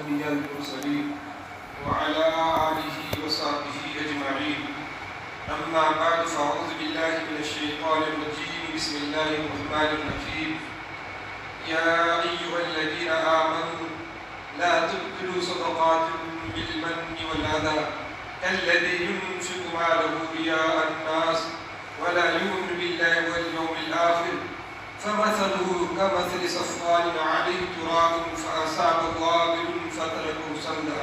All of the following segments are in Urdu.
الأنبياء المرسلين وعلى آله وصحبه أجمعين. أما بعد فأعوذ بالله من الشيطان الرجيم. بسم الله الرحمن الرحيم. يا أيها الذين آمنوا لا تبطلوا صدقاتكم بالمن والأذى كالذي ينفق ماله رياء الناس ولا يؤمن بالله واليوم الآخر فمثله كمثل صفوان عليه تراب فأصابه وابل فتركه صلدا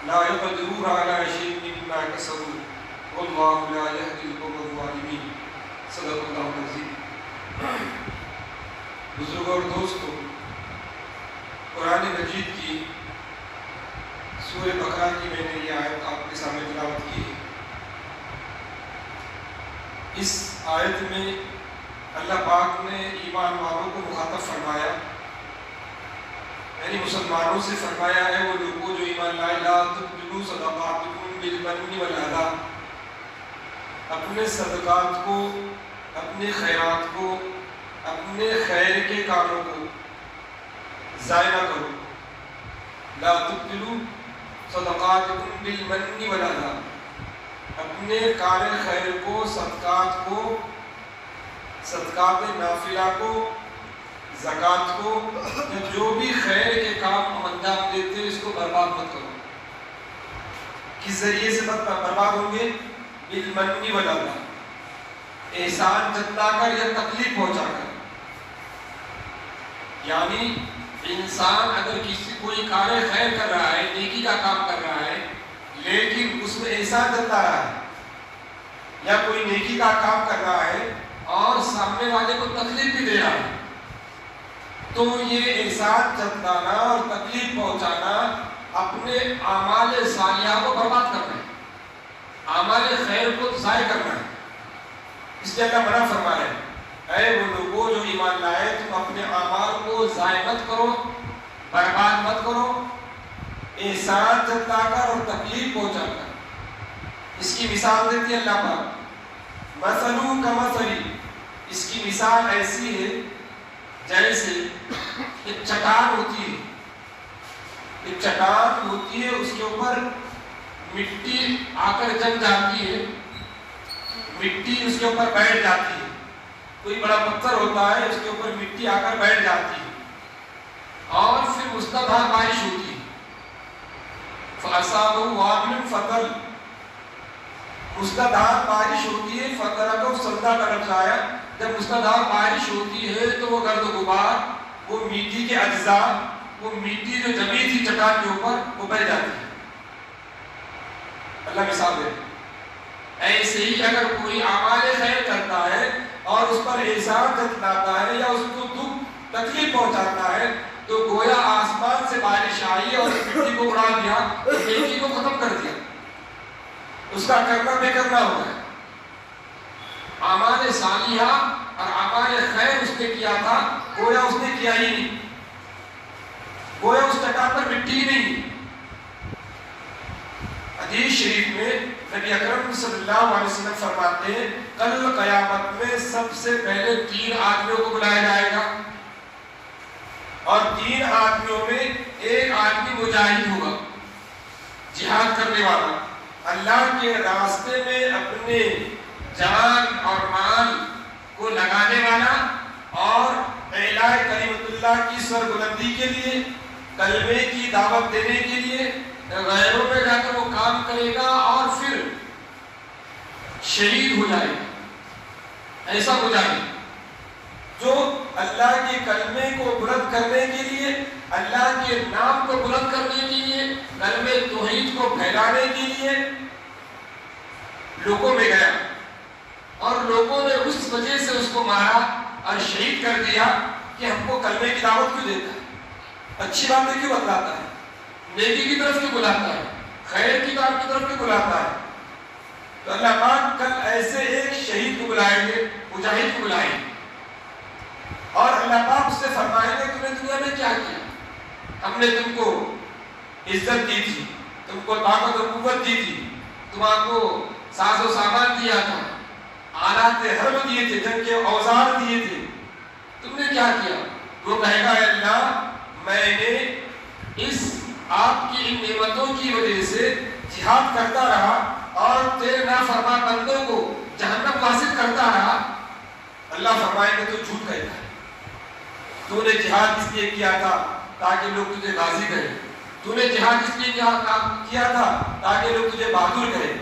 لا يقدرون على شيء مما كسبوا والله لا يهدي القوم الظالمين. صدق اللہ العظیم. بزرگوں اور دوستوں، قرآن مجید کی سورہ بقرہ کی میں نے یہ آیت آپ کے سامنے تلاوت کی ہے. اس آیت میں اللہ پاک نے ایمان والوں کو مخاطب فرمایا، یعنی مسلمانوں سے فرمایا ہے وہ لوگوں جو ایمان لائے لا تبطلوا صدقاتکم بالمن والأذى، اپنے صدقات کو، اپنے خیرات کو، اپنے خیر کے کاموں کو ضائع نہ کرو. لا تبطلوا صدقاتکم بالمن والأذى، اپنے کار خیر کو، صدقات کو، صدقات نافلہ کو، زکوٰۃ کو، جو بھی خیر کے کام ہم انجام دیتے ہیں اس کو برباد مت کرو. کس ذریعے سے برباد ہوں گے؟ بالمن والأذى، احسان جتلا کر یا تکلیف پہنچا کر. یعنی انسان اگر کسی کوئی کار خیر کر رہا ہے، نیکی کا کام کر رہا ہے، لیکن اس میں احسان جتلا رہا ہے یا کوئی نیکی کا کام کر رہا ہے اور سامنے والے کو تکلیف بھی دے رہا ہے، تو یہ احسان جتلانا اور تکلیف پہنچانا اپنے اعمال صالحہ کو برباد کرنا ہے، اعمال خیر کو ضائع کرنا ہے. اس لیے اللہ منع فرما رہے ہیں اے وہ لوگوں جو ایمان لائے تم اپنے اعمال کو ضائع مت کرو، برباد مت کرو، احسان جتلا کر اور تکلیف پہنچا کر. اس کی مثال دیتی ہے اللہ پاک، مثلو کمثلی، اس کی مثال ایسی ہے جیسے ایک چٹان ہوتی ہے، ایک چٹان ہوتی ہے، اس کے اوپر مٹی آ کر جم جاتی ہے، مٹی اس کے اوپر بیٹھ جاتی ہے. کوئی بڑا پتھر ہوتا ہے، اس کے اوپر مٹی آ کر بیٹھ جاتی ہے اور پھر مستدھار بارش ہوتی ہے. فَأَصَابَهُ وَابِلٌ فَطَلْ، مستدھار بارش ہوتی ہے، فَطَرَكَهُ صَلْدًا کا لفظ آیا. جب مستدھار بارش ہوتی ہے تو وہ گرد و غبار، وہ مٹی کے اجزاء، وہ مٹی جو جمی تھی چٹان کے اوپر وہ بہ جاتی ہے. اللہ مثال دے. ایسے ہی اگر کوئی اعمال خیر کرتا ہے اور اس پر احسان جتلاتا ہے یا اس کو دکھ تکلیف پہنچاتا ہے تو گویا آسمان سے بارش آئی اور مٹی کو اڑا دیا، نیکی کو ختم کر دیا، اس کا کرنا بے کرنا ہو گیا. اعمال صالحہ اور اعمال خیر اس نے کیا تھا، گویا اس نے کیا ہی نہیں، گویا اس چٹان پر مٹی نہیں. حدیث شریف میں نبی اکرم صلی اللہ علیہ وسلم فرماتے ہیں کل قیامت میں سب سے پہلے 3 آدمیوں کو بلایا جائے گا، اور 3 آدمیوں میں ایک آدمی مجاہد ہوگا، جہاد کرنے والا، اللہ کے راستے میں اپنے جان اور مال کو لگانے والا اور اعلاء کلمت اللہ کی سربلندی کے لیے، کلمے کی دعوت دینے کے لیے غیروں میں جا کر وہ کام کرے گا اور پھر شہید ہو جائے گا. ایسا مجاہد جو اللہ کے کلمے کو بلند کرنے کے لیے، اللہ کے نام کو بلند کرنے کے لیے، کلمے توحید کو پھیلانے کے لیے لوگوں میں گیا اور لوگوں نے اس وجہ سے اس کو مارا اور شہید کر دیا کہ ہم کو کلمے کی دعوت کیوں دیتا ہے، اچھی باتیں کیوں بتلاتا ہے، نیکی کی طرف کیوں بلاتا ہے، خیر کی کام کی طرف کیوں بلاتا ہے. تو اللہ پاک کل ایسے ایک شہید کو بلائیں گے، مجاہد کو بلائیں گے، اور اللہ پاک اس سے فرمائیں گے تم نے دنیا میں کیا کیا؟ ہم نے تم کو عزت دی تھی، تم کو طاقت اور قوت دی تھی، تمہارے ساز و سامان دیا تھا، آلات حرب دیے تھے، جنگ کے اوزار دیے تھے، تم نے کیا کیا؟ وہ کہے گا اے اللہ میں نے اس آپ کی ان نعمتوں کی وجہ سے جہاد کرتا رہا اور تیرے نافرمان بندوں کو جہنم واصل کرتا رہا، اللہ فرمائے گا تو جھوٹ کہتا ہے۔ تو نے جہاد اس لیے کیا تھا تاکہ لوگ تجھے غازی کہیں، تو نے جہاد اس لیے کیا تھا تاکہ لوگ تجھے بہادر کہیں،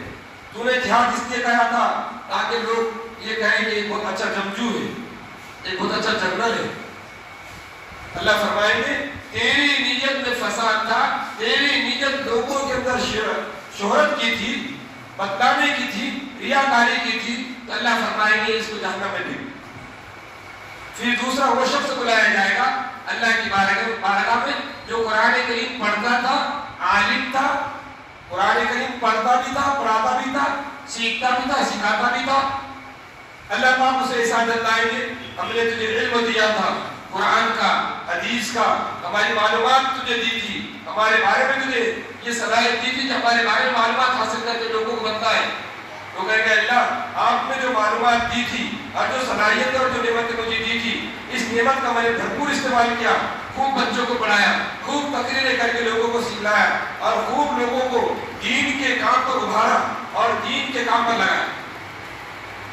تو نے جہاد اس لیے کہا تھا تاکہ لوگ یہ کہیں کہ ایک بہت اچھا جنگجو ہے، ایک بہت اچھا جنرل ہے۔ اللہ فرمائیں گے تیری نیت میں فساد تھا، تیری نیت لوگوں کے اندر شہرت کی تھی، بدنامی کی تھی، ریاکاری کی تھی، تو اللہ فرمائیں گے اس کو جہنم میں بھی۔ پھر دوسرا وہ شخص بلایا جائے گا اللہ کی بارگاہ میں جو قرآن کریم پڑھتا تھا، عالم تھا، قرآن کریم پڑھتا بھی تھا، پڑھاتا بھی تھا، سیکھتا بھی تھا، سکھاتا بھی تھا۔ اللہ پاک اسے احسان جتائیں گے ہم نے تجھے علم دیا تھا، قرآن کا، حدیث کا، ہماری معلومات تجھے دی تھی، ہمارے بارے میں تجھے یہ صلاحیت دی تھی کہ ہمارے بارے میں معلومات حاصل کر کے لوگوں کو بتائے۔ وہ کہیں گے اللہ آپ نے جو معلومات دی تھی اور جو صلاحیت اور جو نعمت مجھے دی تھی، اس نعمت کا میں نے بھرپور استعمال کیا، خوب بچوں کو پڑھایا، خوب تقریریں کر کے لوگوں کو سکھلایا اور خوب لوگوں کو دین کے کام پر ابھارا اور دین کے کام پر لگایا۔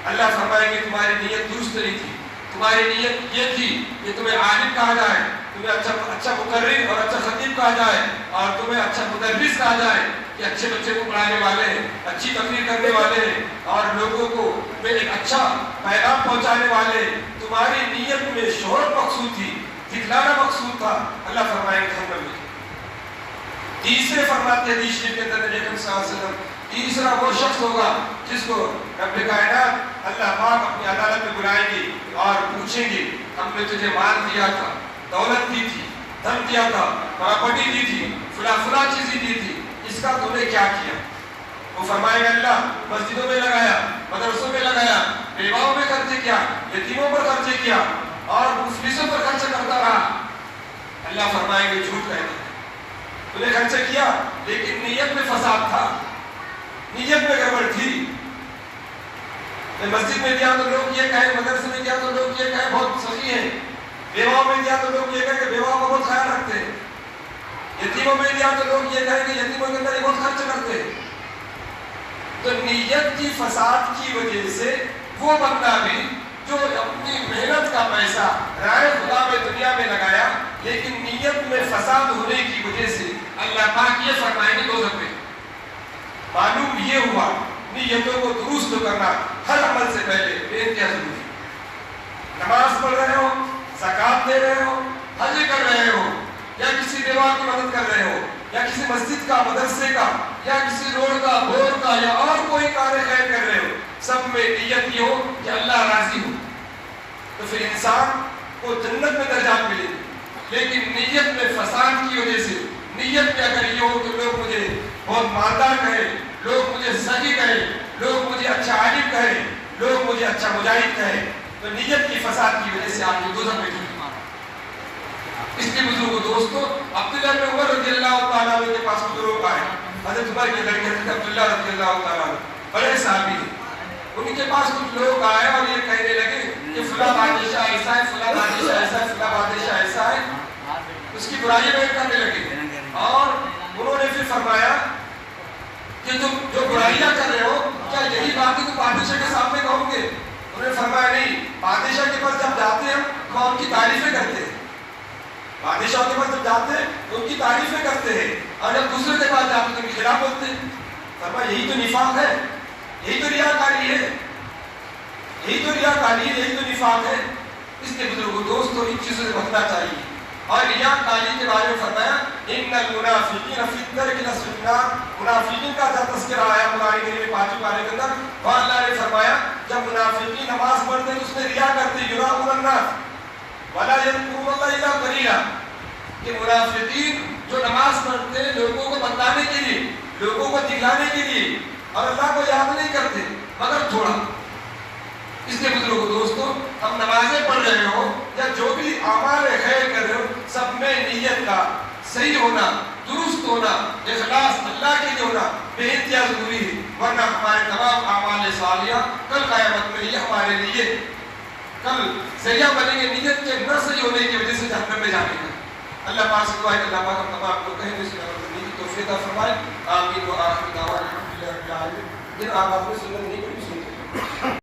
اللہ فرمائے گے تمہاری نیت درست نہیں تھی، تمہاری نیت یہ تھی کہ تمہیں عالم کہا جائے، تمہیں اچھا مقرر اور اچھا خطیب کہا جائے اور تمہیں اچھا مدرس کہا جائے کہ اچھے بچے کو پڑھانے والے ہیں، اچھی تقریر کرنے والے ہیں اور لوگوں کو ایک اچھا پیغام پہنچانے والے۔ تمہاری نیت میں شہرت مقصود تھی، دکھلانا مقصود تھا، اللہ فرمائے گے جہنم میں۔ تیسرے فرماتے حدیث شریف کے اندر نبی اکرم صلی اللہ علیہ وسلم تیسرا وہ شخص ہوگا جس کو رب کائنات اللہ پاک اپنی عدالت میں بلائیں گے اور پوچھیں گے ہم نے تجھے مال دیا تھا، دولت دی تھی، دھن دیا تھا، پراپرٹی دی تھی، فلاں چیزیں دی تھی، اس کا تم نے کیا کیا؟ وہ فرمائے گا اللہ مسجدوں میں لگایا، مدرسوں میں لگایا، بیواؤں میں خرچ کیا، یتیموں پر خرچ کیا اور مفلسوں پر خرچ کرتا رہا۔ اللہ فرمائے گا جھوٹ کہتے ہیں، تو نے خرچ کیا لیکن نیت میں فساد تھا، نیت میں گڑبڑ تھی۔ مسجد میں دیا تو لوگ یہ کہیں، مدرسے میں دیا تو لوگ یہ کہیں بہت سخی ہیں، بیواؤں میں دیا تو لوگ یہ کہیں کہ بیواؤں کا بہت خیال رکھتے ہیں، یتیموں میں دیا تو لوگ یہ کہیں کہ یتیموں کے اندر بہت خرچ کرتے ہیں۔ تو نیت کی فساد کی وجہ سے وہ بندہ بھی جو اپنی محنت کا پیسہ رائے خدا میں دنیا میں لگایا لیکن نیت میں فساد ہونے کی وجہ سے اللہ پاک یہ فرمائیں گے دوزخ میں۔ معلوم یہ ہوا نیتوں کو درست کرنا ہر عمل سے پہلے بے انتہا ضروری ہے۔ نماز پڑھ رہے ہو، زکوٰۃ دے رہے ہو، حج کر رہے ہو یا کسی بیوہ کی مدد کر رہے ہو یا کسی مسجد کا، مدرسے کا یا کسی روڈ کا، بور کا یا اور کوئی کار خیر کر رہے ہو، سب میں نیت یہ ہو کہ اللہ راضی ہو، تو پھر انسان کو جنت میں درجات ملے گی۔ لیکن نیت میں فساد کی وجہ سے، نیت میں اگر یہ ہو کہ لوگ مجھے بہت مالدار کہیں، لوگ مجھے سخی کہیں، لوگ مجھے اچھا عالم کہیں، لوگ مجھے اچھا مجاہد کہیں، تو نیت کی فساد کی وجہ سے آپ کو دوزخ میں ڈال مارا۔ اس لیے بزرگوں دوستو، عبداللہ بن عمر رضی اللہ تعالیٰ عنہ کے پاس بزرگ آئے، حضرت عمر کے لڑکے حضرت عبداللہ رضی اللہ تعالیٰ عنہ بڑے صحابی ہیں، ان کے پاس کچھ لوگ آئے اور یہ کہنے لگے کہ فلاں بادشاہ ایسا ہے، فلاں بادشاہ ایسا ہے، فلاں بادشاہ ایسا ہے، اس کی برائی بیان کرنے لگے اور انہوں نے پھر فرمایا کہ تم جو برائیاں کر رہے ہو کیا یہی باتیں تم بادشاہ کے سامنے کہو گے؟ انہوں نے فرمایا نہیں، بادشاہ کے پاس جب جاتے ہیں تو ان کی تعریفیں کرتے ہیں، بادشاہ کے پاس جب جاتے ہیں تو ان کی تعریفیں کرتے ہیں اور جب دوسرے کے پاس جاتے ہیں تو ان کے خلاف بولتے ہیں۔ فرمایا یہی تو نفاق ہے، یہی تو ریاکاری ہے، یہی تو ریاکاری ہے، یہی تو نفاق ہے۔ اس لیے بزرگوں دوستوں ان چیزوں سے بچنا چاہیے۔ اور ریاکاری کے بارے میں فرمایا ان المنافقین فی الدرک الاسفل من النار، منافقین کا جب تذکرہ آیا قرآن کریم میں 5ویں پارے کے اندر، وہاں اللہ نے فرمایا جب منافقین نماز پڑھتے تو اس میں ریا کرتے، یراؤن الناس ولا یذکرون اللہ الا قلیلا، کہ منافقین جو نماز پڑھتے ہیں لوگوں کو بتانے کے لیے، لوگوں کو دکھلانے کے لیے اور اللہ کو یاد نہیں کرتے مگر تھوڑا۔ اس لیے بزرگوں دوستو، ہم نمازیں پڑھ رہے ہو یا جو بھی اعمال خیر کر رہے ہو، سب میں نیت کا صحیح ہونا، درست ہونا، اخلاص اللہ کے لیے ہونا بے انتہا ضروری ہے، ورنہ ہمارے تمام اعمال صالحہ کل قیامت میں یہ ہمارے لیے کل ذریعہ بنیں گے نیت کے نہ صحیح ہونے کی وجہ سے جہنم میں جانے کا۔ اللہ پاک سے دعا ہے کہ اللہ پاک ہم تمام کو کہیں توفیق فرمائے. آمین و آخر دعوانا الحمدللہ رب العالمین. پھر آپ اپنے سنت نہیں کوئی سنتے